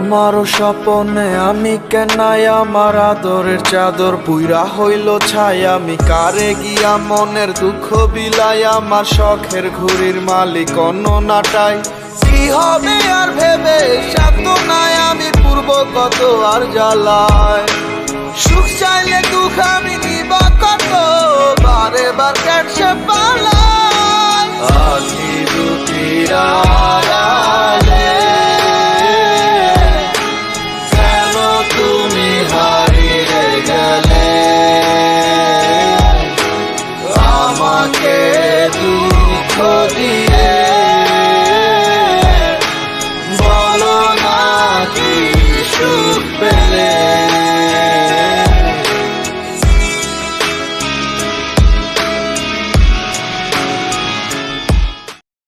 তোমারও স্বপনে আমি কেনাই আমার আদরের চাদর পুইরা হইল ছাই আমি কারে গিয়া মনের দুঃখ বিলাই আমার শখের ঘুড়ির মালিক অন্য নাটাই কি হবে আর ভেবে সাত নাই আমি পূর্ব কত আর জ্বালায় সুখ চাইলে দুঃখ আমি নিবা কত বারে বার কাটছে পালাই আখি দুটির আড়ালে কেন তুমি হারিয়ে গেলে আমাকে দুঃখ দিয়ে বলো না কি